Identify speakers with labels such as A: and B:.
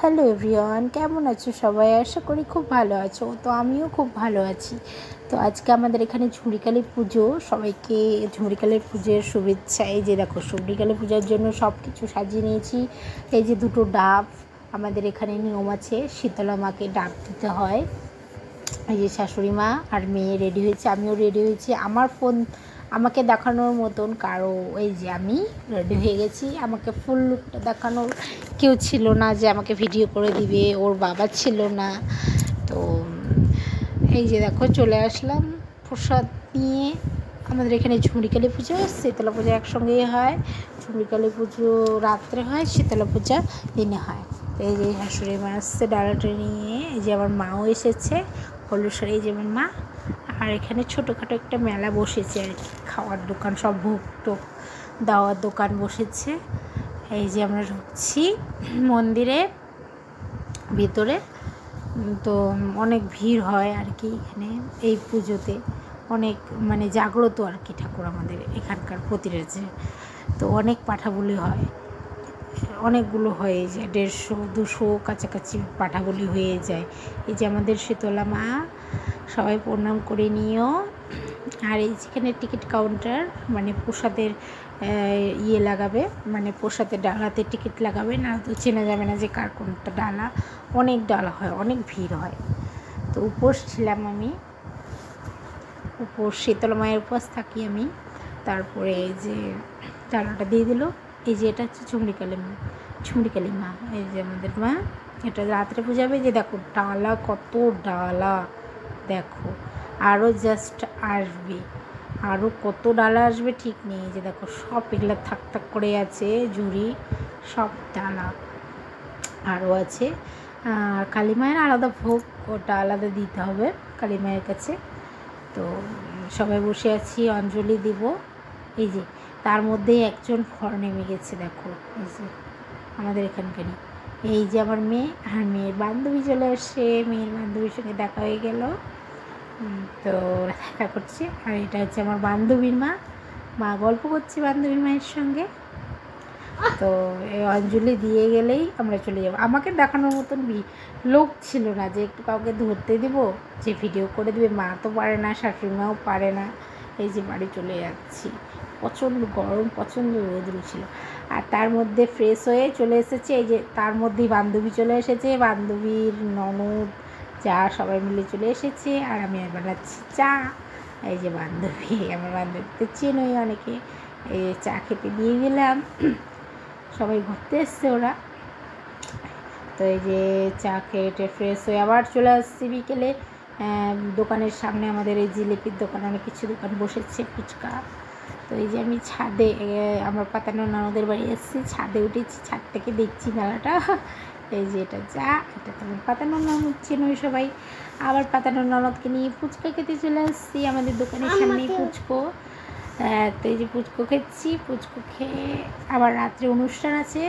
A: Hello everyone, কেমন আছো সবাই? আশা করি খুব ভালো আছো। তো আমিও খুব ভালো আছি। তো আজকে আমাদের এখানে ঝুড়িকালী পুজো। সবাইকে ঝুড়িকালীর পুজোর শুভেচ্ছা। এই যে দেখো, ঝুড়িকালী পূজার জন্য সব কিছু সাজিয়ে নিয়েছি। এই যে দুটো ডাব, আমাদের এখানে নিয়ম আছে শীতলা মাকে ডাব দিতে হয়। এই যে শাশুড়ি মা আর মেয়ে রেডি হয়েছে, আমিও রেডি হয়েছি আমাকে দেখানোর মতন কারো। এই যে আমি রেডি হয়ে গেছি, আমাকে ফুল লুকটা দেখানোর কেউ ছিল না যে আমাকে ভিডিও করে দিবে, ওর বাবা ছিল না। তো এই যে দেখো চলে আসলাম প্রসাদ নিয়ে। আমাদের এখানে ঝুড়িকালী পুজো শীতলা পূজা একসঙ্গেই হয়। ঝুড়িকালী পুজো রাত্রে হয়, শীতলা পূজা দিনে হয়। তো এই যে শাশুড়ি মা আসছে ডালাটা নিয়ে, এই যে আমার মাও এসেছে হলুদ শাড়ি, এই যে আমার মা। আর এখানে ছোটোখাটো একটা মেলা বসেছে আর কি, খাওয়ার দোকান, সব ভোগ টোক দেওয়ার দোকান বসেছে। এই যে আমরা ঢুকছি মন্দিরে ভিতরে। তো অনেক ভিড় হয় আর কি এখানে এই পুজোতে, অনেক মানে জাগ্রত আর কি ঠাকুর আমাদের এখানকার প্রতিরাজ্যে। তো অনেক পাঠাবলি হয়, অনেকগুলো হয়ে যায়, 150-200 কাছাকাছি পাঠাবলি হয়ে যায়। এই যে আমাদের শীতলা মা, সবাই প্রণাম করে নিও। আর এই যেখানে টিকিট কাউন্টার, মানে প্রসাদের ইয়ে লাগাবে, মানে প্রসাদের ডালাতে টিকিট লাগাবে, না তো চেনা যাবে না যে কার কোনটা ডালা। অনেক ডালা হয়, অনেক ভিড় হয়। তো উপোস ছিলাম আমি, উপোস শীতলা মায়ের উপোস থাকি আমি। তারপরে এই যে ডালাটা দিয়ে দিল। এই যে এটা হচ্ছে ঝুড়িকালী মা, এই যে আমাদের মা। এটা রাত্রে পূজাবে। যে দেখো ডালা, কত ডালা দেখো, আরও জাস্ট আসবে, আরও কত ডালা আসবে ঠিক নেই। যে দেখো সব এগুলো থাক থাক করে আছে, ঝুড়ি সব ডালা আরও আছে। আর কালী মায়ের আলাদা ভোগ, ওটা আলাদা দিতে হবে কালী মায়ের কাছে। তো সবাই বসে আছি, অঞ্জলি দিব। এই যে তার মধ্যেই একজন ঘর নেমে গেছে দেখো, এই যে আমাদের এখানকারই। এই যে আমার মেয়ে আর মেয়ের বান্ধবী চলে আসছে, মেয়ের বান্ধবীর সঙ্গে দেখা হয়ে গেল। তো দেখা করছে। আর এটা হচ্ছে আমার বান্ধবীর মা গল্প করছে বান্ধবীর মায়ের সঙ্গে। তো এই অঞ্জলি দিয়ে গেলেই আমরা চলে যাব। আমাকে দেখানোর মতন লোক ছিল না যে একটু কাউকে ধরতে দেবো, যে ভিডিও করে দেবে। মা তো পারে না, শাশুড়ি মাও পারে না। এই যে বাড়ি চলে যাচ্ছি, প্রচণ্ড গরম, প্রচণ্ড রোদ্র ছিল। আর তার মধ্যে ফ্রেশ হয়ে চলে এসেছে। এই যে তার মধ্যেই বান্ধবী চলে এসেছে, বান্ধবীর ননদ চা সবাই মিলে চলে এসেছে। আর আমি বানাচ্ছি চা। এই যে বান্ধবী, আমার বান্ধবী তো চেনই অনেকে। এই চা খেতে দিয়ে গেলাম, সবাই ঘুরতে এসছে ওরা। তো এই যে চা খেয়ে ফ্রেশ হয়ে আবার চলে আসছি বিকেলে। দোকানের সামনে আমাদের এই জিলিপির দোকান, অনেক কিছু দোকান বসেছে, ফুচকা। তো এই যে আমি ছাদে, আমার পাতানোর ননদের বাড়ি এসেছি, ছাদে উঠেছি, ছাদ থেকে দেখছি মেলাটা। এই যে এটা চা, এটা তোমার পাতানোর ননদ চেনই সবাই। আবার পাতানোর ননদকে নিয়ে ফুচকা খেতে চলে আসছি, আমাদের দোকানের সামনেই ফুচকো। তো এই যে পুচকো খেচ্ছি, পুচকো খেয়ে আবার রাত্রে অনুষ্ঠান আছে।